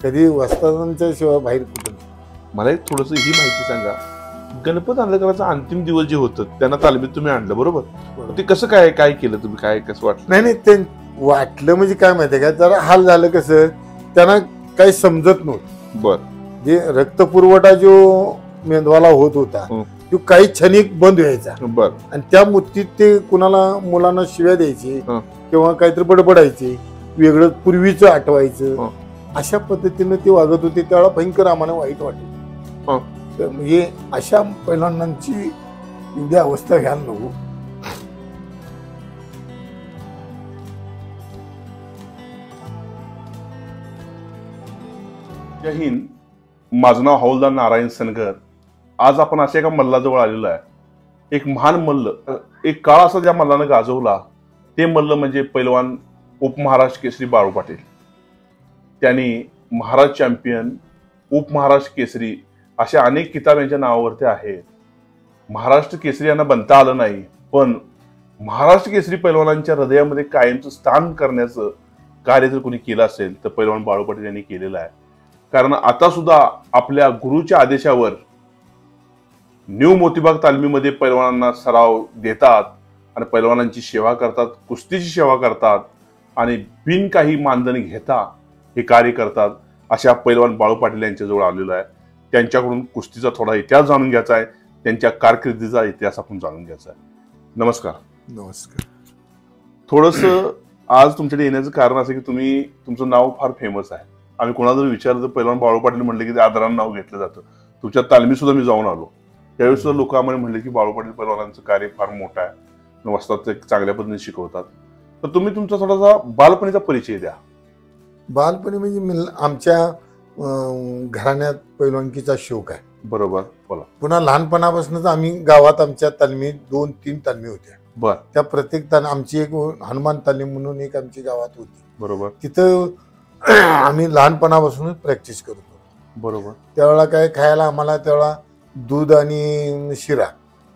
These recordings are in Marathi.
कधी वस्तादांच्या शिवाय बाहेर कुठं नाही. मला एक थोडस ही माहिती सांगा, गणपत आंधळकरांचा अंतिम दिवस जे होतं त्यांना तालमीत तुम्ही आणलं बरोबर, ते कसं काय काय केलं तुम्ही, काय कसं वाटलं? नाही ते वाटलं म्हणजे काय माहितीये का, जरा हाल झालं. कसं त्यांना काही समजत नव्हतं. बर. जे रक्तपुरवठा जो मेंदवाला होत होता तो काही क्षणिक बंद व्हायचा. बर. आणि त्या मुत्तीत ते कुणाला मुलांना शिव्या द्यायचे किंवा काहीतरी बडबडायचे, वेगळं पूर्वीचं आठवायचं. अशा पद्धतीनं ते वागत होते. त्यावेळेला भयंकर आम्हाला वाईट वाटलं. म्हणजे अशा पैलवानांची एवढी अवस्था घ्यायला नको. जय हिंद. माझं नाव हौलदार नारायण सनगर. आज आपण अशा एका मल्लाजवळ आलेलो आहे. एक महान मल्ल, एक काळ असा ज्या मल्लानं गाजवला ते मल्ल म्हणजे पैलवान उपमहाराष्ट्र केसरी बाळू पाटील. त्यांनी महाराज चॅम्पियन, उपमहाराष्ट्र केसरी अशा अनेक किताब यांच्या नावावरती आहेत. महाराष्ट्र केसरी यांना बनता आलं नाही, पण महाराष्ट्र केसरी पैलवानांच्या हृदयामध्ये कायमचं स्थान करण्याचं कार्य जर कोणी केलं असेल तर पैलवान बाळू पाटील यांनी केलेलं आहे. कारण आता सुद्धा आपल्या गुरुच्या आदेशावर न्यू मोतीबाग तालमीमध्ये पैलवानांना सराव देतात आणि पैलवानांची सेवा करतात, कुस्तीची सेवा करतात आणि बिन काही मानधन घेता हे कार्य करतात. अशा पैलवान बाळू पाटील यांच्याजवळ आलेलो आहे. त्यांच्याकडून कुस्तीचा थोडा इतिहास जाणून घ्यायचा आहे, त्यांच्या कारकिर्दीचा इतिहास आपण जाणून घ्यायचा आहे. नमस्कार. नमस्कार. थोडंसं आज तुमच्याकडे येण्याचं कारण असं की तुमचं नाव फार फेमस आहे. आम्ही कोणाला जर विचारलं तर पैलवान बाळू पाटील म्हणले की ते आदरानं नाव घेतलं जातं. तुमच्या तालमीत सुद्धा मी जाऊन आलो, त्यावेळी सुद्धा लोक आम्हाला म्हणले की बाळू पाटील पैलवानांचं कार्य फार मोठं आहे, वस्तात ते चांगल्या पद्धतीने शिकवतात. तर तुम्ही तुमचा थोडासा बालपणीचा परिचय द्या. बालपणी म्हणजे आमच्या घराण्यात पैलवानकीचा शौक आहे. बरोबर, बोला. पुन्हा लहानपणापासूनच आम्ही गावात आमच्या तालमीत 2-3 तालमी होत्या. बर. त्या प्रत्येक आमची एक हनुमान तालीम म्हणून एक आमची गावात होती. बरोबर. तिथं आम्ही लहानपणापासूनच प्रॅक्टिस करत होतो. बरोबर. त्यावेळेला काय खायला आम्हाला त्यावेळेला दूध आणि शिरा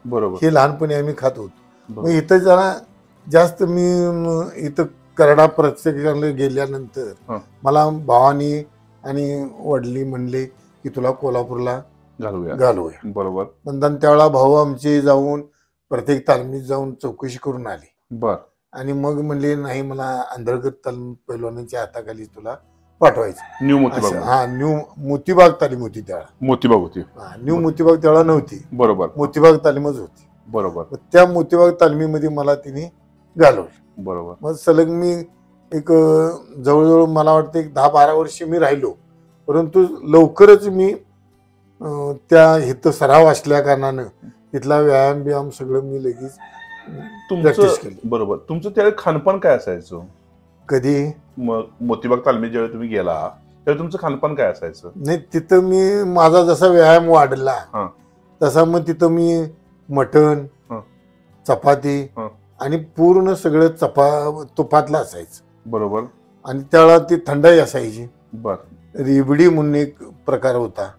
बरोबर हे लहानपणी आम्ही खात होतो. मग इथं जरा जास्त मी इथं करडा प्रत्येकाला गेल्यानंतर मला भावानी आणि वडली म्हणले की तुला कोल्हापूरला घालूया. बरोबर. नंतर त्यावेळेला भाऊ आमचे जाऊन प्रत्येक तालमीत जाऊन चौकशी करून आली. बर. आणि मग म्हणले नाही, मला आंधळकर तालीम पैलवानांच्या हाताखाली तुला पाठवायचं. न्यू मोतीबाग. न्यू मोतीबाग तालीम होती त्यावेळेला. मोतीबाग होती. न्यू मोतीबाग त्यावेळेला नव्हती. बरोबर. मोतीबाग तालीमच होती. बरोबर. त्या मोतीबाग तालमीमध्ये मला तिने घालवलं. बरोबर. मग सलग मी एक जवळजवळ मला वाटतं एक 10-12 वर्ष मी राहिलो. परंतु लवकरच मी त्या इथं सराव असल्या कारणानं तिथला व्यायाम सगळं मी लगेच प्रॅक्टिस केली. बरोबर. तुमचं त्यावेळी खानपान काय असायचं? कधी मोतीबाग तालमीत ज्यावेळी तुम्ही गेला त्यावेळी तुमचं खानपान काय असायचं? नाही, तिथं मी माझा जसा व्यायाम वाढला तसा मग तिथं मी मटण, चपाती आणि पूर्ण सगळं तुपातलं असायचं. बरोबर. आणि त्यावेळेला ती थंडाई असायची. बर. रेबडी म्हणून एक प्रकार होता.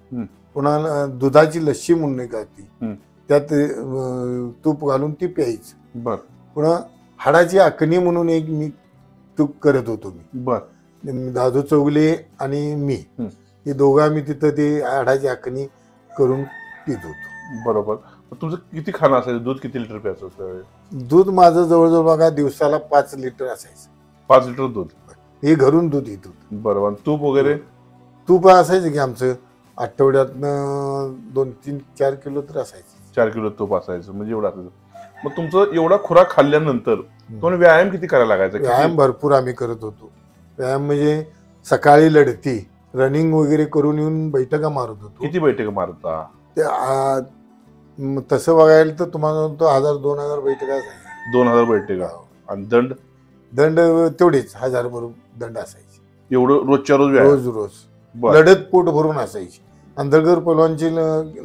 पुन्हा दुधाची लस्सी म्हणून एक होती, त्यात तूप घालून ती प्यायची. बर. पुन्हा हाडाची आखणी म्हणून एक मी तूप करत होतो. मी बर. दादू चौगले आणि मी हे दोघं आम्ही तिथं ते हाडाची आखणी करून पित होतो. बरोबर. तुमचं किती खाणं असायचं? दूध किती लिटर प्यायचं होतं? दूध माझं जवळजवळ बघा दिवसाला 5 लिटर असायचं. 5 लिटर दूध हे घरून दूध येत होतं. बरोबर. तूप वगैरे? तूप असायचं की आमचं आठवड्यातनं 2-3-4 किलो तर असायचं. 4 किलो तूप असायचं म्हणजे एवढं असायचं. मग तुमचं एवढा खुराक खाल्ल्यानंतर तुम्हाला व्यायाम किती करायला लागायचा? व्यायाम भरपूर आम्ही करत होतो. व्यायाम म्हणजे सकाळी लढती, रनिंग वगैरे करून येऊन बैठका मारत होतो. किती बैठका मारता? तसं बघायला तर तुम्हाला 1000-2000 बैठका असायच्या. 2000 बैठका. आणि दंड? दंड तेवढीच 1000 भरून दंड असायची. एवढं रोजच्या रोज? रोज लढत पोट भरून असायची. आंधळकर पैलवानची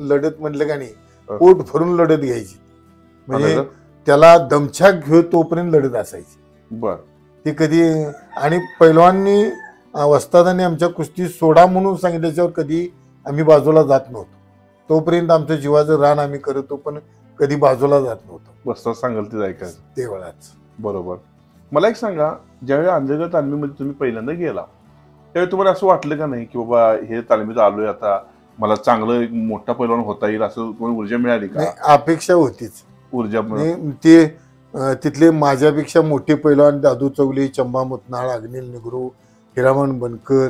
लढत म्हटलं का नाही, पोट भरून लढत घ्यायची. म्हणजे त्याला दमछाक घेऊ तोपर्यंत लढत असायची. बर. ते कधी आणि पैलवाननी वस्तादांनी आमच्या कुस्ती सोडा म्हणून सांगितल्याच्यावर कधी आम्ही बाजूला जात नव्हतो. तोपर्यंत आमचं जीवाचं रान आम्ही करतो, पण कधी बाजूला जात नव्हतो. वस्ताद सांगाल ते ऐकायचं ते वेळाच. बरोबर. मला एक सांगा, ज्यावेळी आंधळकर तालमीमध्ये तुम्ही पहिल्यांदा गेला त्यावेळी तुम्हाला असं वाटलं का नाही की बाबा हे तालमीत आलोय आता मला चांगलं एक मोठा पैलवान होता येईल असं तुम्हाला ऊर्जा मिळाली का? अपेक्षा होतीच. ऊर्जा ते तिथले माझ्यापेक्षा मोठे पैलवान दादू चौले, चंबा मुतनाळ, अग्निल निगरू, हिरामण बनकर,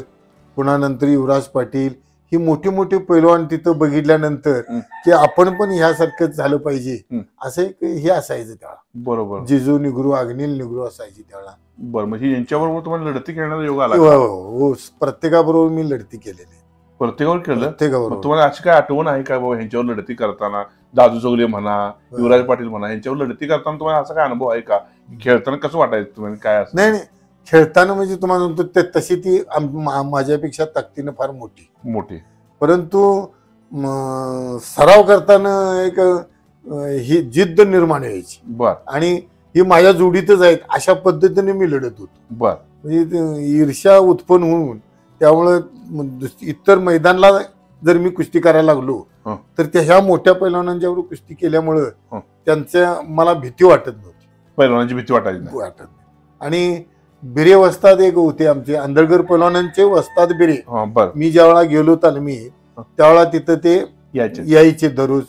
पुन्हा नंतर युवराज पाटील, ही मोठे मोठे पैलवान तिथं बघितल्यानंतर की आपण पण ह्यासारखंच झालं पाहिजे असं एक हे असायचं त्यावेळा. बरोबर. जिजू निगरू, अग्निल निगरू असायची त्यावेळा. बरं, म्हणजे यांच्याबरोबर तुम्हाला लढती खेळण्याचा योग आला? हो, प्रत्येकाबरोबर मी लढती केलेली. प्रत्येकावर केलं? प्रत्येकाबरोबर. तुम्हाला अशी काय आठवण आहे का बाबा ह्यांच्यावर लढती करताना, दादू चौगले म्हणा, युवराज पाटील म्हणा, यांच्यावर लढती करताना तुम्हाला असा काय अनुभव आहे का? खेळताना कसं वाटायचं तुम्हाला? काय असं? नाही, खेळताना म्हणजे तुम्हाला म्हणतो तशी ती माझ्यापेक्षा ताकदीनं फार मोठी, परंतु सराव करताना एक ही जिद्द निर्माण व्हायची. बर. आणि ही माझ्या जोडीतच आहेत अशा पद्धतीने मी लढत होतो. बर. म्हणजे ईर्ष्या उत्पन्न होऊन त्यामुळं इतर मैदानला जर मी कुस्ती करायला लागलो तर त्या ह्या मोठ्या पैलवानांच्यावर कुस्ती केल्यामुळं त्यांच्या मला भीती वाटत नव्हती. पैलवानांची भीती वाटत नाही. आणि बिरे वस्ताद एक होते आमचे आंधळकर पैलवानांचे वस्ताद बिरे. मी ज्यावेळा गेलो तालमी त्यावेळा तिथं ते यायचे दररोज.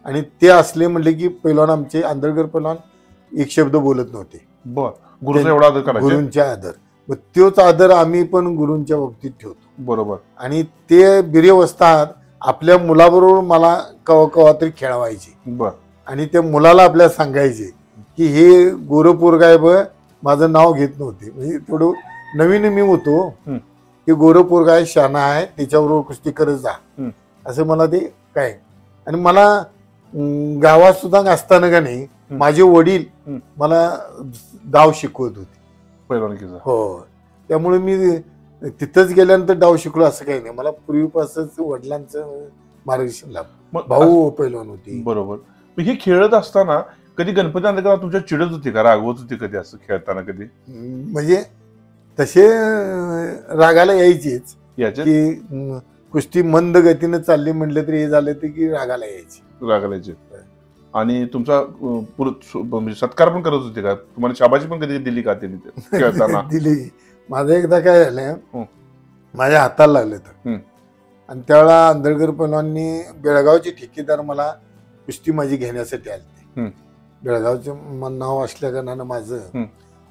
आणि ते असले म्हणले की पैलवान आमचे आंधळकर पैलवान एक शब्द बोलत नव्हते. गुरूंचा आदर. मग तोच आदर आम्ही पण गुरूंच्या बाबतीत ठेवतो. बरोबर. आणि ते बिरे वस्ताद आपल्या मुलाबरोबर मला कवा तरी खेळवायचे. आणि त्या मुलाला आपल्याला सांगायचे की हे गोरपोरगाय ब माझं नाव घेत नव्हते. म्हणजे थोडं नवीन मी होतो की गोरपोरगाय शाना आहे त्याच्याबरोबर कुस्ती करत जा असं मला ते काय. आणि मला गावात सुद्धा असताना का नाही माझे वडील मला डाव शिकवत होते पैलवानकीचा. हो, त्यामुळे मी तिथंच गेल्यानंतर डाव शिकलो असं काही नाही. मला पूर्वीपासूनच वडिलांचं मार्गदर्शन लाभलं. भाऊ पैलवान होती. बरोबर. हे खेळत असताना कधी गणपती आंधळकर तुमच्या चिडत होती का, रागवत होती कधी असं खेळताना कधी? म्हणजे तसे रागाला यायचीच की कुस्ती मंद गतीनं चालली म्हटलं तरी हे झालं तर की रागाला यायची. आणि तुमचा सत्कार पण करत होते का? तुम्हाला शाबाशी पण कधी दिली का त्यांनी खेळताना? दिली. माझं एकदा काय झालं माझ्या हाताला लागलं तर. आणि त्यावेळेला आंधळकर पैलवाननी बेळगावचे ठेकेदार मला कुस्ती माझी घेण्यासाठी आले. बेळगावचं नाव असल्या कारणानं माझं.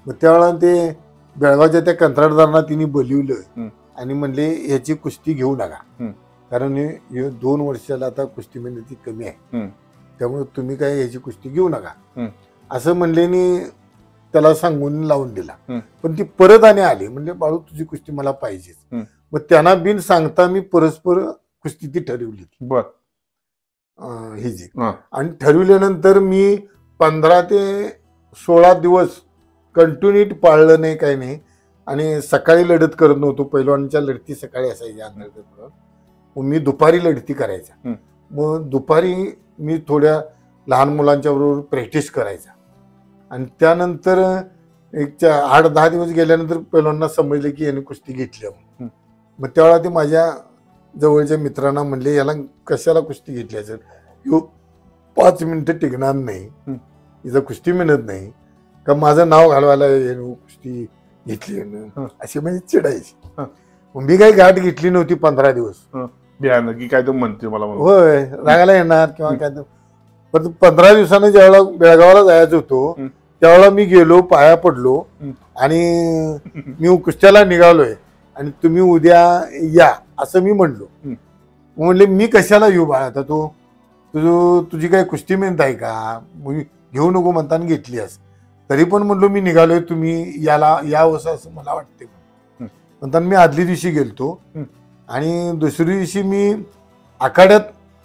मग त्यावेळेला ते बेळगावच्या त्या कंत्राटदारांना तिने बोलिवलं आणि म्हणले ह्याची कुस्ती घेऊ नका कारण हे 2 वर्षाला आता कुस्ती मेहनती कमी आहे त्यामुळे तुम्ही काय ह्याची कुस्ती घेऊ नका असं म्हणल्याने त्याला सांगून लावून दिला. पण ती परत आणि आली म्हणले बाळू तुझी कुस्ती मला पाहिजेच. मग त्यांना बिन सांगता मी परस्पर कुस्ती ती ठरवली ही जी. आणि ठरविल्यानंतर मी 15 ते 16 दिवस कंटिन्यू पाळलं नाही काही नाही. आणि सकाळी लढत करत नव्हतो. पैलवानच्या लढती सकाळी असायच्या आंधळकर. मग मी दुपारी लढती करायचा. मग दुपारी मी थोड्या लहान मुलांच्या बरोबर प्रॅक्टिस करायचा. आणि त्यानंतर एक 8-10 दिवस गेल्यानंतर पैलवानांना समजले की याने कुस्ती घेतली. मग त्यावेळा ते माझ्या जवळच्या मित्रांना म्हणले याला कशाला कुस्ती घेतली असेल, ह्यो 5 मिनिटं टिकणार नाही, हिचं कुस्ती मिळत नाही का माझं नाव घालवायला कुस्ती घेतली अशी म्हणजे चिडायची. मी काही गाठ घेतली नव्हती 15 दिवस. की काय तो म्हणते मला होय रागायला येणार किंवा काय. पण 15 दिवसानं ज्यावेळेला बेळगावला जायचं होतो त्यावेळेला मी गेलो, पाया पडलो आणि मी कुस्त्याला निघालोय आणि तुम्ही उद्या या असं मी म्हणलो. म्हणले मी कशाला येऊ बाळा, आता तुझी काही कुस्ती मेहनत आहे का, घेऊ नको म्हणताना घेतली असं. तरी पण म्हणलो मी निघालोय तुम्ही यावं असं मला वाटते म्हणताना मी आदली दिवशी गेलतो. आणि दुसरी दिवशी मी आखाड्यात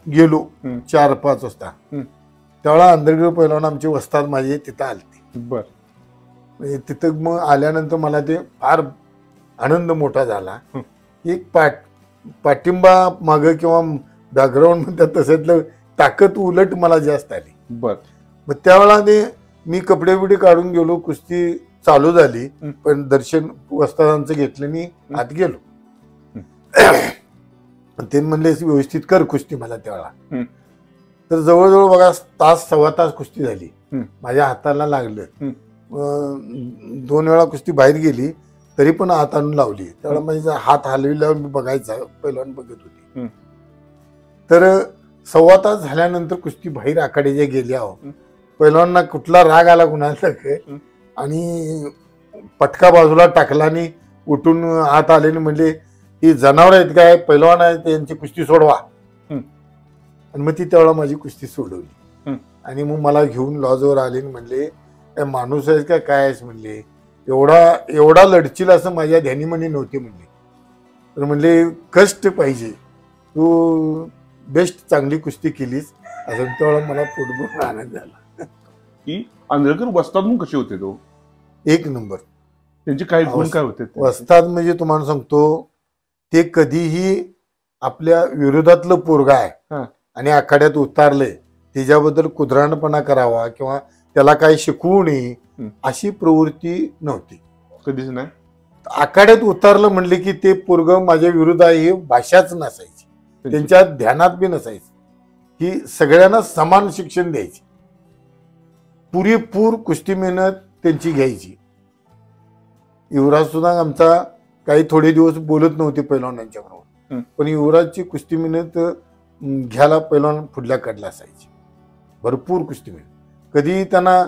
गेलो 4-5 वाजता. त्यावेळेला आंधळकर पैलवान आमचे वस्ताद माझे तिथं आलते. तिथं मग आल्यानंतर मला ते फार आनंद मोठा झाला. एक पाठिंबा मागं किंवा बॅकग्राऊंड म्हणतात तसं ताकद उलट मला जास्त आली. मग त्यावेळेला ते मी कपडे बिडे काढून गेलो, कुस्ती चालू झाली. पण दर्शन वस्तादांचं घेतलं मी आत गेलो. ते म्हणले व्यवस्थित कर कुस्ती मला त्यावेळेला. तर जवळजवळ बघा 1-1.25 तास कुस्ती झाली. माझ्या हाताला लागलं. 2 वेळा कुस्ती बाहेर गेली तरी पण हात आणून लावली. त्यावेळेला म्हणजे हात हलविल्यावर मी बघायचा, पहिलवान बघत होती. तर 1.25 तास झाल्यानंतर कुस्ती बाहेर आखाड्याच्या गेल्या. पहिलवानांना कुठला राग आला कुणाला आणि पटका बाजूला टाकला आणि उठून हात आले म्हणले ही जनावर आहेत काय, पहिलवान आहेत त्यांची कुस्ती सोडवा. आणि मग ती त्यावेळेला माझी कुस्ती सोडवली. आणि मग मला घेऊन लॉजवर आले म्हणले काय माणूस आहेस काय काय आहेस म्हणले, एवढा लढचील असं माझ्या ध्यानीमनी नव्हते म्हणले. तर म्हणले कष्ट पाहिजे, तू बेस्ट चांगली कुस्ती केलीस. अजून त्यावेळेला मला फुटबॉल आनंद झाला. की आंधळकर वस्ताद म्हणून कसे होते तो? एक नंबर. त्यांचे काही गुण काय होते? वस्ताद म्हणजे तुम्हाला सांगतो, ते कधीही आपल्या विरोधातलं पोरगा आहे आणि आखाड्यात उतारले त्याच्याबद्दल कुदराणपणा करावा किंवा त्याला काही शिकवू नये अशी प्रवृत्ती नव्हती कधीच नाही. आखाड्यात उतारलं म्हणले की ते पोरग माझ्या विरुद्ध आहे ही भाषाच नसायची, त्यांच्या ध्यानात बी नसायचं की सगळ्यांना समान शिक्षण द्यायचे. पुरेपूर कुस्ती मेहनत त्यांची घ्यायची. युवराज सुद्धा आमचा काही थोडे दिवस बोलत नव्हते पैलवानांच्या बरोबर, पण युवराजची कुस्ती मेहनत घ्यायला पैलवान पुढल्या कडला असायची. भरपूर कुस्ती मेहनत. कधी त्यांना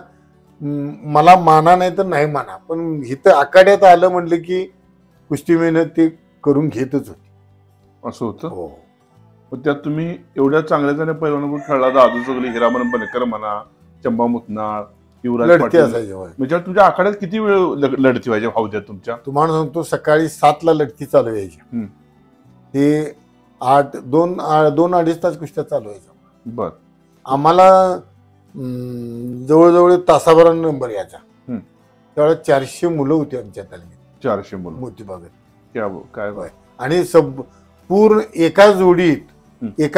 मला माना नाही तर नाही माना, पण इथं आखाड्यात आलं म्हणलं की कुस्ती मेहनत ते करून घेतच होती. असं होतं. हो. पण त्यात तुम्ही एवढ्या चांगल्या चांगल्या पैलवानांवर खेळला, दादू चौगले, हिरामन बनकर म्हणा, चंबा मुतनाळ, युवराज लढती पाटील, असायची. म्हणजे तुमच्या आखाड्यात किती वेळ लढती व्हायच्या हौद्यात तुमच्या? तुम्हाला सांगतो सकाळी 7ला लढती चालू व्हायची. ते 2-2.5 तास कुस्त्या चालू व्हायच्या. बर. आम्हाला जवळजवळ तासाभरान नंबर यायचा. त्यावेळेला 400 मुलं होती आमच्या तालमीत. 400 मुलं मोती भागात. काय आणि पूर्ण एका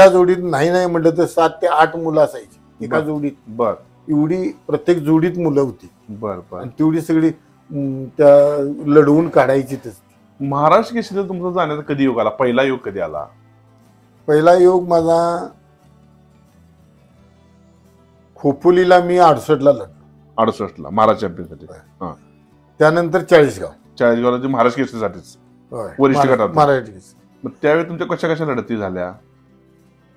जोडीत नाही म्हटलं तर 7 ते 8 मुलं असायची एका जोडीत. बर. एवढी प्रत्येक जोडीत मुलं होती. बर बर. आणि तेवढी सगळी त्या लढवून काढायची. महाराष्ट्र केसरीला तुमचा जाण्याचा कधी योग आला? पहिला योग कधी आला? पहिला योग माझा खोपोलीला मी 68ला लढलो. 68ला महाराष्ट्र चॅम्पियनसाठी. त्यानंतर 40गावला महाराष्ट्र केसरीसाठीच वरिष्ठ गटात. महाराष्ट्र केसरी. मग त्यावेळी तुमच्या कशा लढती झाल्या?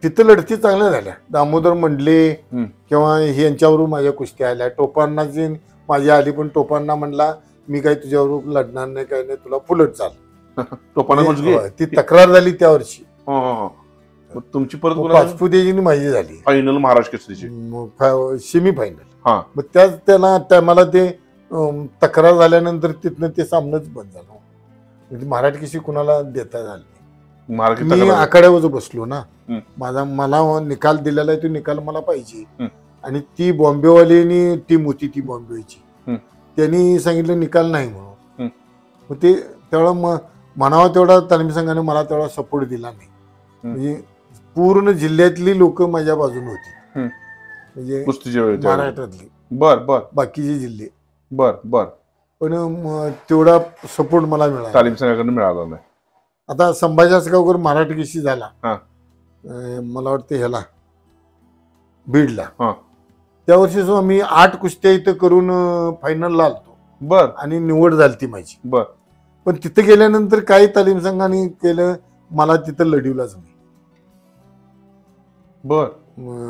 तिथं लढती चांगल्या झाल्या. दामोदर मंडले किंवा यांच्यावरून माझ्या कुस्त्या आल्या. टोपांनाची माझी आली, पण टोपांना म्हणला मी काही तुझ्यावर लढणार नाही, काही नाही, तुला फुलट चाल. टोपांना ती तक्रार झाली त्या वर्षी. तुमची परत पाचपुतेची माझी झाली फायनल महाराष्ट्र केसरीची सेमी फायनल. मग त्याला मला ते तक्रार झाल्यानंतर तिथनं ते सामनच बंद झालं. म्हणजे मराठी केसरी कुणाला देता झालं नाही. मी आखाड्यावर बसलो ना, मला निकाल दिलेला आहे तो निकाल मला पाहिजे. आणि ती बॉम्बेवाली टीम होती, ती बॉम्बेची, त्यांनी सांगितलं निकाल नाही म्हणून. मग ते त्यावेळेला म्हणावं तेवढा तालमी संघाने मला तेवढा सपोर्ट दिला नाही. म्हणजे पूर्ण जिल्ह्यातली लोक माझ्या बाजूने होती, म्हणजे महाराष्ट्रातली. बर बर. बाकीचे जिल्हे. बर बर. पण तेवढा सपोर्ट मला मिळाला, तालीम संघाकडून मिळाला नाही. आता संभाजी असगावकर मराठी केसरी झाला मला वाटतं ह्याला बीडला. त्या वर्षी मी 8 कुस्त्या इथं करून फायनलला आलतो. बर. आणि निवड झाली ती माझी. बर. पण तिथे गेल्यानंतर काही तालीम संघाने केलं, मला तिथं लढवलाच नाही. बर.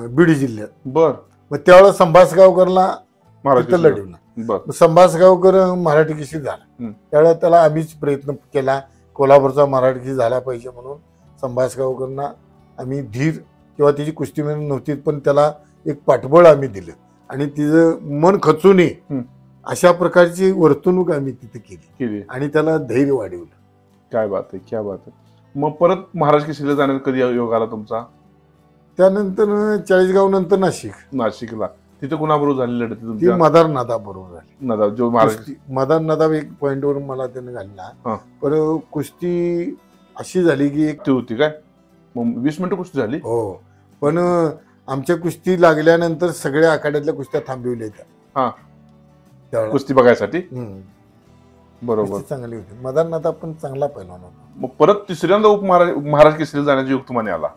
बीड जिल्ह्यात. बर. मग त्यावेळेला संभासगावकरला तिथं लढवलं. संभासगावकर मराठी केसरी झाला. त्यावेळेला त्याला आम्हीच प्रयत्न केला, कोल्हापूरचा मराठी केसरी झाला पाहिजे म्हणून. संभासगावकरना आम्ही धीर किंवा तिची कुस्ती मेहनत नव्हती, पण त्याला एक पाठबळ आम्ही दिलं आणि तिचं मन खचून अशा प्रकारची वर्तणूक आम्ही तिथे केली आणि त्याला धैर्य वाढवलं. काय बात आहे, क्या बात आहे. मग परत महाराष्ट्र केसरीला जाण्यात कधी योग आला तुमचा? त्यानंतर 40गाव नंतर नाशिकला. तिथे कुणाबरोबर झाली लढत तुमची? मदार नादा बरोबर झाली. नदाब जो मदार नादाब एक पॉइंटवर मला त्याने घालला. पण कुस्ती अशी झाली की एक होती काय 20 मिनिटं कुस्ती झाली. हो. पण आमच्या कुस्ती लागल्यानंतर सगळ्या आखाड्यातल्या कुस्त्या थांबविल्या त्या कुस्ती बघायसाठी. बरोबर. चांगली होती. मदार नादाब पण चांगला पहिलवान होता. मग परत तिसऱ्यांदा महाराष्ट्र केसरीला जाण्याचा योग तुम्हाला आला.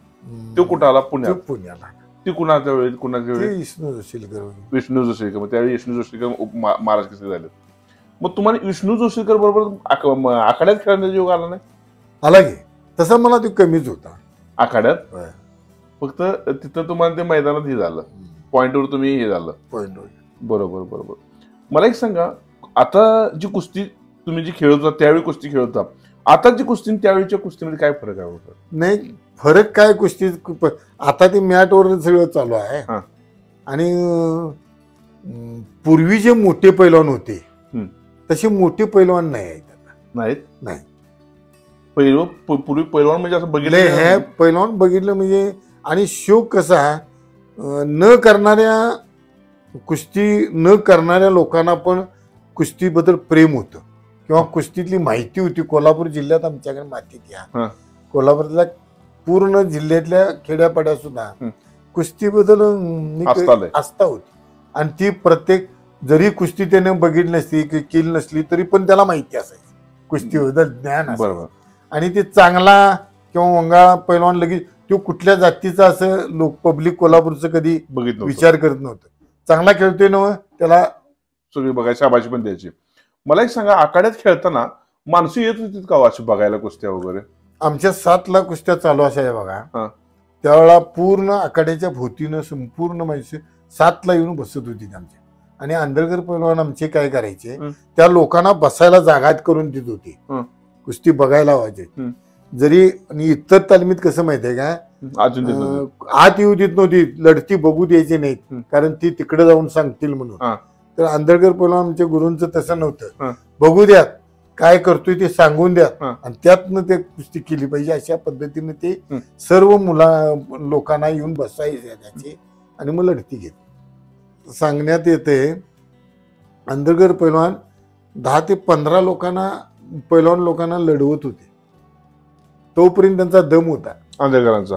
तो कुठं आला? पुण्याला. ती कुणाच्या वेळी विष्णू जोशीलकर. विष्णू जोशीलकर. मग त्यावेळी विष्णू जोशीलकर महाराष्ट्र केसरी झाले. मग तुम्हाला विष्णू जोशीकर बरोबर आखाड्यात खेळण्याचा योग आला नाही? आला की, तसा मला तो कमीच होता आखाड्यात. फक्त तिथं तुम्हाला ते मैदानात हे झालं, पॉइंटवर तुम्ही हे झालं. पॉइंटवर. बरोबर बरोबर. मला एक सांगा, आता जी कुस्ती तुम्ही जी खेळत होता त्यावेळी कुस्ती खेळत होता, आता जी कुस्ती त्यावेळीच्या कुस्तीमध्ये काय फरक आहे? नाही, फरक काय कुस्ती, आता ते मॅटवर सगळं चालू आहे. आणि पूर्वी जे मोठे पैलवान होते तसे मोठे पैलवान नाही आहेत आता. नाही. पूर्वी पैलवान म्हणजे असं बघितलं, हे पैलवान बघितलं म्हणजे. आणि शोक कसा, न करणाऱ्या लोकांना पण कुस्तीबद्दल प्रेम होतं किंवा कुस्तीतली माहिती होती. कोल्हापूर जिल्ह्यात आमच्याकडे मातीत या कोल्हापूरला पूर्ण जिल्ह्यातल्या खेड्यापाड्यात सुद्धा कुस्तीबद्दल आस्था होती. आणि ती प्रत्येक, जरी कुस्ती त्याने बघितली नसली की केली नसली तरी पण त्याला माहिती असायची, कुस्तीबद्दल ज्ञान असायचं. आणि ते चांगला किंवा वंगाळा पैलवान लगेच तो कुठल्या जातीचा असं लोक पब्लिक कोल्हापूरचं कधी विचार करत नव्हतं. चांगला खेळतोय ना त्याला सगळी बघायची, शाबाशी पण द्यायची. मला एक सांगा, आखाड्यात खेळताना माणसं येत होती का अशी बघायला कुस्त्या वगैरे? आमच्या 7 कुस्त्या चालू असायच्या बघा. त्यावेळेला पूर्ण आखाड्याच्या भोवतीनं संपूर्ण माणसं 7 येऊन बसत होती आमच्या. आणि आंधळकर पैलवान आमचे काय करायचे, त्या लोकांना बसायला जागा करून देत होती, कुस्ती बघायला व्हायचे. जरी आणि इतर तालमीत कसं माहितीये का, आत येऊ देत नव्हती, लढती बघू द्यायची नाहीत, कारण ती तिकडे जाऊन सांगतील म्हणून. तर आंधळकर पैलवान आमच्या गुरूंचं तसं नव्हतं. बघू द्या काय करतोय ते सांगून द्या आणि त्यातनं ते कुस्ती केली पाहिजे, अशा पद्धतीने ते सर्व लोकांना येऊन बसायचे त्याचे आणि मग लढती घेत. सांगण्यात येते आंधळकर पैलवान 10 ते 15 पैलवान लोकांना लढवत होते. तोपर्यंत त्यांचा दम होता आंधळकरांचा.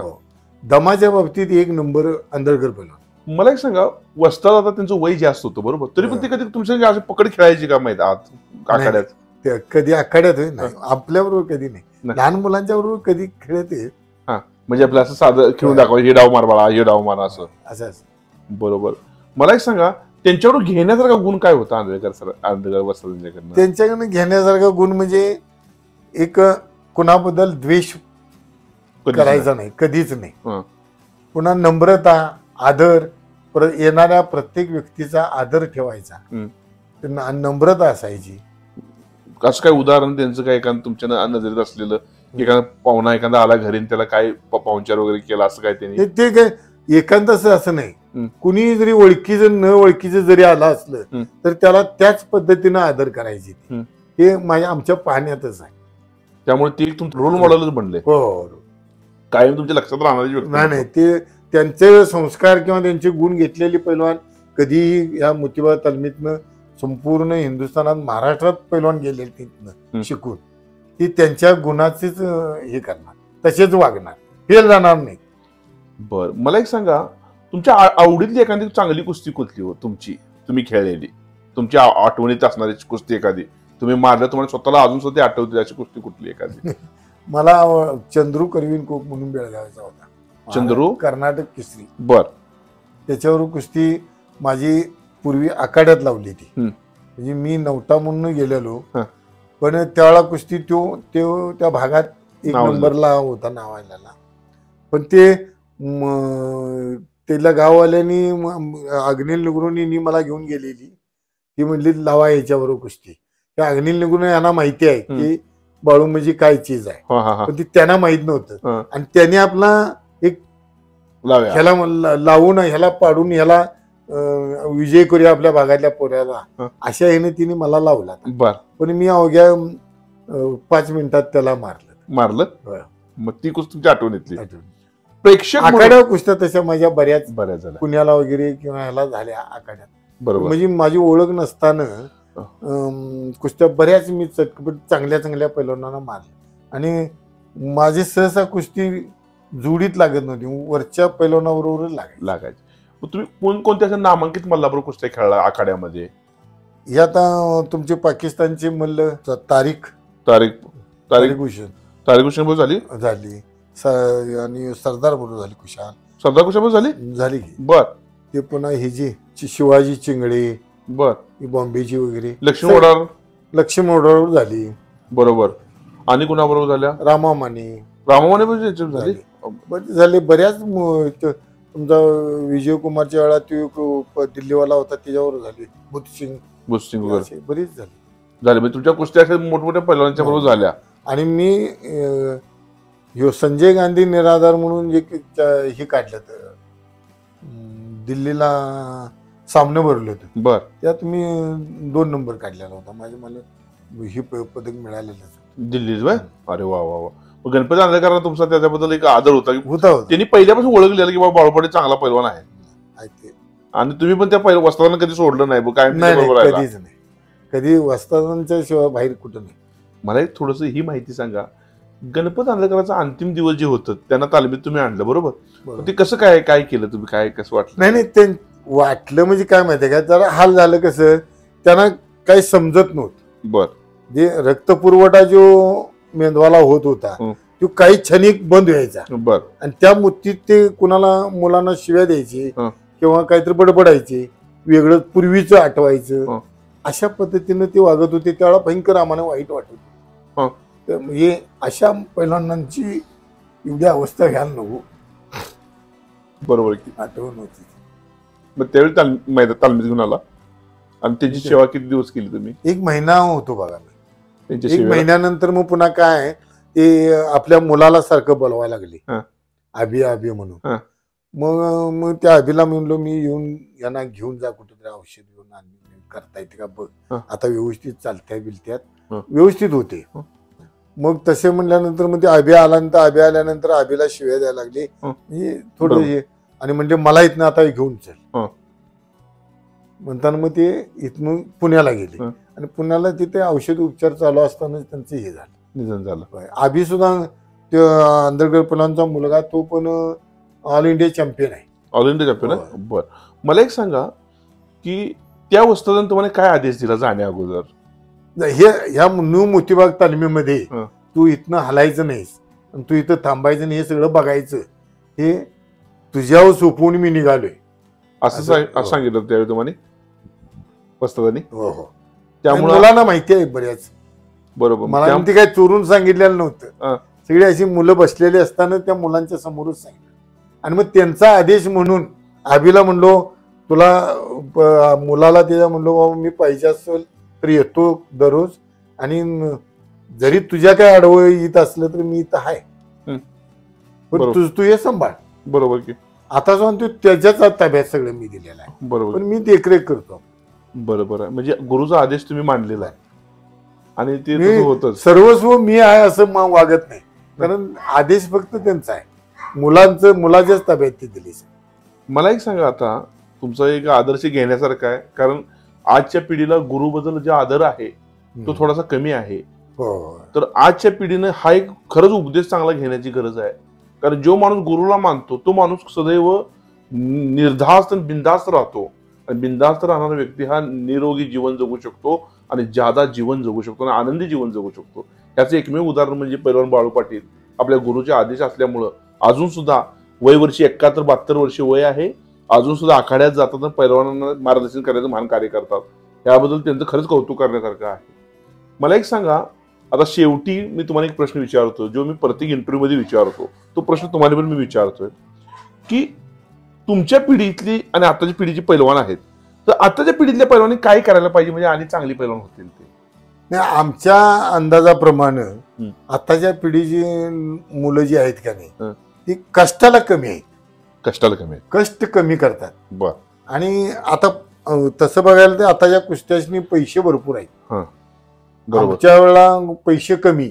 दमाच्या बाबतीत 1 नंबर आंधळकर पैलवान. मला एक सांगा, वस्ताद आता त्यांचं वय जास्त होतं बरोबर, तरी पण ते कधी तुमच्या पकड खेळायची का माहिती आखाड्यात? कधी आखाड्यात नाही, आपल्याबरोबर कधी नाही, लहान मुलांच्या बरोबर कधी खेळते. म्हणजे आपलं असं साधं खेळून दाखवा, हे डाव मार बाळा, हे डाव मार, असं. बरोबर. मला एक सांगा, त्यांच्याकडून घेण्यासारखा गुण काय होता आंधळकर वस्तादांच्याकडनं? त्यांच्याकडनं घेण्यासारखा गुण म्हणजे एक कुणाबद्दल द्वेष करायचा नाही, कधीच नाही. पुन्हा नम्रता, आदर, येणाऱ्या प्रत्येक व्यक्तीचा आदर ठेवायचा, नम्रता असायची. असं काय उदाहरण त्यांचं काय एखादं तुमच्या नजरेत असलेलं, एखादा पाहुणा एखादा आला घरी त्याला काय पाहुणचार वगैरे केला असं काय त्यांनी? ते काय एखादं असं नाही, कुणी जरी ओळखीचं न ओळखीचं जरी आला असलं तर त्याला त्याच पद्धतीनं आदर करायची. हे आमच्या पाहण्यातच आहे. त्यामुळे ते तुमचं रोल मॉडेलच बनले. हो, कायम तुमच्या लक्षात राहणारी. नाही, ते त्यांचे संस्कार किंवा त्यांचे गुण घेतलेले पैलवान कधीही या मोतीबाग तालमीतनं संपूर्ण हिंदुस्थानात, महाराष्ट्रात पैलवान गेले तिथनं शिकून, ती त्यांच्या गुणाचेच हे करणार, तसेच वागणार, फेल जाणार नाही. बर. मला एक सांगा, तुमच्या आवडीतली एखादी चांगली कुस्ती कुठली हो तुमची, तुम्ही खेळलेली, तुमच्या आठवणीत असणारी कुस्ती एखादी तुम्ही मारल्या, तुम्हाला स्वतःला अजून सुद्धा आठवते अशी कुस्ती कुठली एखादी? मला चंद्रू करवीन कोप म्हणून बेळगावचा होता, चंद्रू, कर्नाटक केसरी. बर. त्याच्यावर कुस्ती माझी पूर्वी आखाड्यात लावली ती, म्हणजे मी नवटा म्हणून गेलेलो, पण त्यावेळेला कुस्ती त्या भागात 1 नंबरला होता नावायला. पण त्याला गाववाल्यांनी, अग्निल निगुरूंनी मला घेऊन गेलेली, ती म्हणली लावा याच्याबरोबर कुस्ती. त्या अग्निल निगुरूंना यांना माहिती आहे की बाळू म्हणजे काय चीज आहे, पण ती त्यांना माहित नव्हतं. आणि त्याने आपला एक ह्याला लावून, ह्याला पाडून, ह्याला विजय करूया आपल्या भागातल्या पोऱ्याला, अशा ह्याने तिने मला लावला. पण मी अवघ्या 5 मिनिटात त्याला मारलं. मग ती कुस्ती तुमच्या आठवणीतली? प्रेक्षक आखाड्यावर कुस्त्या तशा माझ्या बऱ्याच झाल्या, पुण्याला वगैरे किंवा ह्याला झाल्या आखाड्यात. बरोबर. म्हणजे माझी ओळख नसताना कुस्त्या बऱ्याच मी चांगल्या पैलवानांना मारल्या. आणि माझी सहसा कुस्ती जोडीत लागत नव्हती, वरच्या पैलवानाबरोबर लागायची. तुम्ही कोणकोणत्या नामांकित मल्लाबरोबर कुस्त्या खेळला आखाड्यामध्ये? हे आता तुमचे पाकिस्तानचे मल्ल तारिक भुषण झाली आणि सरदार बरोबर झाली, कुशाल झाली. बर. ते पुन्हा ही जी शिवाजी चिंगळे, बर, बॉम्बेची वगैरे, लक्ष्मी वडार लक्ष्मणराव झाली, बरोबर. आणि कुणाबरोबर झाल्या? रामामाने रामामाने झाली. झाले बऱ्याच तुमचा विजयकुमारच्या वेळा तो दिल्लीवाला होता त्याच्यावर झाली, बुधसिंग वगैरे बरीच झाली. म्हणजे तुमच्या कुस्त्या अशा मोठमोठ्या पैलवानांच्या बरोबर झाल्या. आणि मी संजय गांधी निराधार म्हणून हे काढलं तर दिल्लीला सामने भरले होते. बर. त्यात मी 2 नंबर काढलेला होता. मला हे पदक मिळालेलं दिल्लीत. अरे वा वा वा. गणपती आंधळेकरांना तुमचा त्याच्याबद्दल एक आदर होता त्यांनी पहिल्यापासून ओळखलेलं की बाबा बाळूपाटी चांगला पैलवान आहे. आणि तुम्ही पण त्या वस्तादांना कधी सोडलं नाही काय? कधीच नाही, कधी वस्तादांच्या शिवाय बाहेर कुठं नाही. मला एक थोडस ही माहिती सांगा, गणपती आंधळेकरांचा अंतिम दिवस जे होतं त्यांना तालमीत तुम्ही आणलं, बरोबर? ते कसं काय केलं तुम्ही? काय कसं वाटलं? नाही ते वाटलं म्हणजे काय माहितीये का, जरा हाल झालं. कसं त्यांना काही समजत नव्हतं. बर. जे रक्तपुरवठा जो मेंदवाला होत होता तो काही क्षणिक बंद व्हायचा. बर. आणि त्या मुत्तीत ते कुणाला मुलांना शिव्या द्यायचे किंवा काहीतरी बडबडायचे, वेगळं पूर्वीचं आठवायचं. अशा पद्धतीने ते वागत होते. त्यावेळेला भयंकर आम्हाला वाईट वाटत होतं. म्हणजे अशा पैलवानांची एवढी अवस्था घ्यायला नको. बरोबर की आठवण होती. मग त्यावेळी तालमीत घेऊन आला आणि त्याची सेवा किती दिवस केली तुम्ही? 1 महिना होतो बघा मी. 1 महिन्यानंतर मग पुन्हा काय ते आपल्या मुलाला सारखं बोलवायला लागले, अभि म्हणून. मग त्या अभिला म्हणलो मी येऊन यांना घेऊन जा कुठेतरी, औषध घेऊन करता येते का बघ, आता व्यवस्थित चालत्या बिलत्यात व्यवस्थित होते. मग तसे म्हणल्यानंतर मग ते अभि आल्यानंतर अभिला शिव्या द्यायला लागले. म्हणजे थोडं हे, आणि म्हणजे मला इथनं आता घेऊन चल म्हणताना मग ते इथून पुण्याला गेले. आणि पुण्याला तिथे औषध उपचार चालू असताना त्यांचं हे झालं, निधन झालं. अभि सुद्धा त्या आंधळकर पैलवानचा मुलगा, तो पण ऑल इंडिया चॅम्पियन आहे. ऑल इंडिया चॅम्पियन आहे. बर. मला एक सांगा की त्या वस्तादाने तुम्हाला काय आदेश दिला जाण्या अगोदर? ह्या न्यू मोतीबाग तालमीमध्ये तू इथनं हलायचं नाहीस, तू इथं थांबायचं नाही, हे सगळं बघायचं, हे तुझ्यावर सोपवून मी निघालोय असं सांगितलं त्यावेळी तुम्हाला वस्तादांनी? हो. त्यामुळे मुलांना माहिती आहे बऱ्याच. बरोबर. मला ते काय चोरून सांगितलेलं नव्हतं. सगळी अशी मुलं बसलेली असताना त्या मुलांच्या समोरच सांगितलं. आणि मग त्यांचा आदेश म्हणून अभिला म्हणलो, तुला मुलाला त्याच्या म्हणलो बाबा मी पाहिजे असेल तर येतो दररोज, आणि जरी तुझ्या काय आडवं येत असलं तर मी इथं आहे, पण तू हे सांभाळ. बरोबर की. आता जाऊन तू त्याच्याच ताब्यात सगळं मी दिलेलं आहे. बरोबर. पण मी देखरेख करतो. बरोबर आहे. म्हणजे गुरुचा आदेश तुम्ही मांडलेला आहे आणि ते होतच. सर्वस्व मी आहे असं वागत नाही, कारण आदेश फक्त त्यांचा आहे. मुलाच्याच ताब्यात ते दिले. मला एक सांगा, आता तुमचा एक आदर्श घेण्यासारखा आहे, कारण आजच्या पिढीला गुरुबद्दल जो आदर आहे तो थोडासा कमी आहे. तर आजच्या पिढीने हा एक खरंच उपदेश चांगला घेण्याची गरज आहे. कारण जो माणूस गुरुला मानतो तो माणूस सदैव निर्धास्त बिनधास्त राहतो. आणि बिनधास्त राहणारा व्यक्ती हा निरोगी जीवन जगू शकतो आणि ज्यादा जीवन जगू शकतो आणि आनंदी जीवन जगू शकतो. याचं एकमेव उदाहरण म्हणजे पैलवान बाळू पाटील. आपल्या गुरुचे आदेश असल्यामुळं अजून सुद्धा वय वर्षी 71-72 वर्षे वय आहे, अजून सुद्धा आखाड्यात जातात, पैलवानांना मार्गदर्शन करण्याचं महान कार्य करतात. याबद्दल त्यांचं खरंच कौतुक करण्यासारखं आहे. मला एक सांगा, आता शेवटी मी तुम्हाला एक प्रश्न विचारतो, जो मी प्रत्येक इंटरव्ह्यू मध्ये विचारतो. तो प्रश्न तुम्हाला पण मी विचारतोय की तुमच्या पिढीतली आणि आताच्या पिढीची पैलवान आहेत, तर आताच्या पिढीतल्या पैलवानी काय करायला पाहिजे म्हणजे आणि चांगली पैलवान होतील ते? आमच्या अंदाजाप्रमाणे आताच्या पिढीची मुलं जी आहेत का नाही, ती कष्टाला कमी आहे. कष्ट कमी करतात. बर. आणि आता तसं बघायला तर आताच्या कुस्त्यासनी पैसे भरपूर आहेत. आमच्या वेळेला पैसे कमी,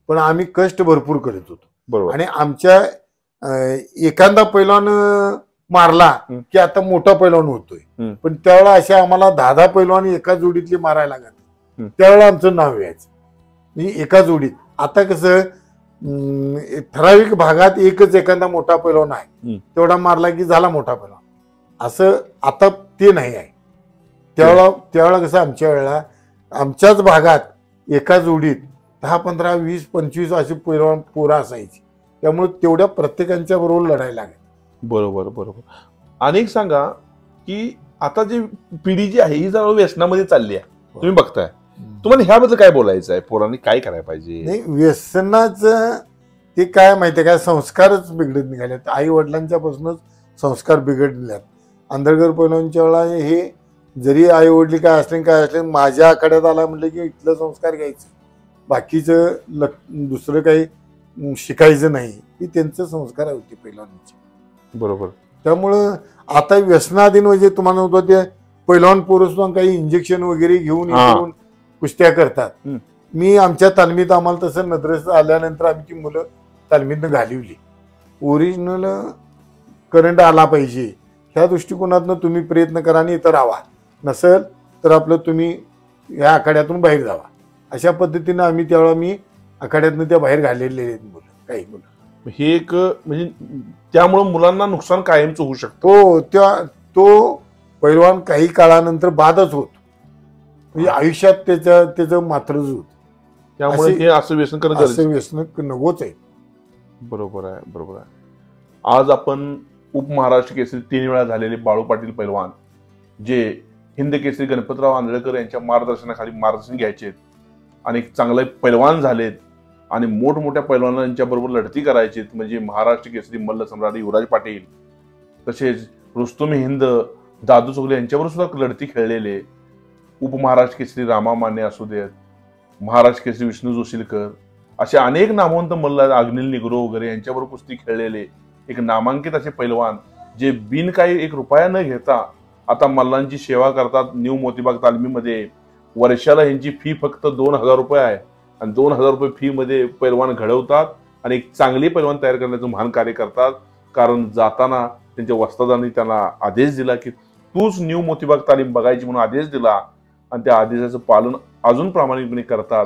पण आम्ही कष्ट भरपूर करत होतो. आणि आमच्या एखादा पैलवान मारला की आता मोठा पैलवान होतोय, पण त्यावेळेला अशा आम्हाला 10 पैलवान एका जोडीतली मारायला लागत. त्यावेळेला आमचं नाव यायचं एका जोडीत. आता कसं ठराविक भागात एकच एखादा मोठा पैलवान आहे, तेवढा मारला की झाला मोठा पैलवान, असं आता ते नाही आहे. त्यावेळेला कसं आमच्या वेळेला आमच्याच भागात एका जोडीत 10, 15, 20, 25 अशी पैलवान पोरं असायची. त्यामुळे तेवढ्या प्रत्येकांच्या बरोबर लढायला लागेल. बरोबर. अनेक सांगा की आता जी पिढी जी आहे ही जरा व्यसनामध्ये चालली आहे, तुम्ही बघताय. तुम्हाला ह्याबद्दल काय बोलायचं आहे? पोरांनी काय करायला पाहिजे? नाही, व्यसनाचं ते काय माहितीये का, संस्कारच बिघडत निघालेत. आई वडिलांच्या पासूनच संस्कार बिघडल्यात. आंधळकर पैलवानच्या वेळा हे जरी आई वडील काय असले माझ्या आखाड्यात आला म्हटलं की इथलं संस्कार घ्यायचं, बाकीचं दुसरं काही शिकायचं नाही, ही त्यांचं संस्कार होते पैलवानांचे. बरोबर. त्यामुळं आता व्यसनाधीन म्हणजे तुम्हाला होतं ते पैलवान पोरं काही इंजेक्शन वगैरे घेऊन येऊन कुस्त्या करतात. मी आमच्या तालमीत आम्हाला तसं नजरेस आल्यानंतर आमची मुलं तालमीतनं घालवली. ओरिजिनल करंट आला पाहिजे ह्या दृष्टिकोनातनं तुम्ही प्रयत्न करा आणि इथं राहा, नसेल तर आपलं तुम्ही ह्या आखाड्यातून बाहेर जावा, अशा पद्धतीनं आम्ही त्यावेळेला मी आखाड्यातनं त्या बाहेर घाललेले आहेत मुलं, काही मुलं. हे एक म्हणजे त्यामुळे मुलांना नुकसान कायमचं होऊ शकतं. तो पैलवान काही काळानंतर बादच होत, म्हणजे आयुष्यात त्याचं मात्रच होत. त्यामुळे हे असं व्यसन करणं असं व्यसन नकोच आहे. बरोबर आहे, बरोबर आहे. आज आपण उपमहाराष्ट्र केसरी 3 वेळा झालेले बाळू पाटील पैलवान, जे हिंद केसरी गणपतराव आंधळकर यांच्या मार्गदर्शनाखाली मार्गदर्शन घ्यायचे आणि चांगले पैलवान झालेत आणि मोठमोठ्या पैलवानांच्या बरोबर लढती करायचे, म्हणजे महाराष्ट्र केसरी मल्ल सम्राट युवराज पाटील, तसेच रुस्तुम हिंद दादू चोगले यांच्याबरोबर सुद्धा लढती खेळलेले, उपमहाराष्ट्र केसरी रामा माने असू देत, महाराष्ट्र केसरी विष्णू जोशीलकर, असे अनेक नामवंत मल्ल, अग्निल निग्रो वगैरे यांच्याबरोबर कुस्ती खेळलेले एक नामांकित असे पैलवान, जे बिन काही 1 रुपया न घेता आता मल्लांची सेवा करतात. न्यू मोतीबाग तालमीमध्ये वर्षाला यांची फी फक्त 2,000 रुपये आहे आणि 2,000 रुपये फी मध्ये पैलवान घडवतात आणि एक चांगले पैलवान तयार करण्याचं महान कार्य करतात. कारण जाताना त्यांच्या वस्तादांनी त्यांना आदेश दिला की तूच न्यू मोतीबाग तालीम बघायची म्हणून आदेश दिला आणि त्या आदेशाचं पालन अजून प्रामाणिकपणे करतात.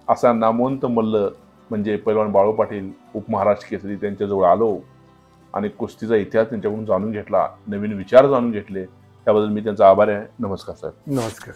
असा नामवंत मल्ल म्हणजे पैलवान बाळू पाटील, उपमहाराष्ट्र केसरी, त्यांच्याजवळ आलो आणि कुस्तीचा इतिहास त्यांच्याकडून जाणून घेतला, नवीन विचार जाणून घेतले. त्याबद्दल मी त्यांचा आभारी आहे. नमस्कार साहेब. नमस्कार.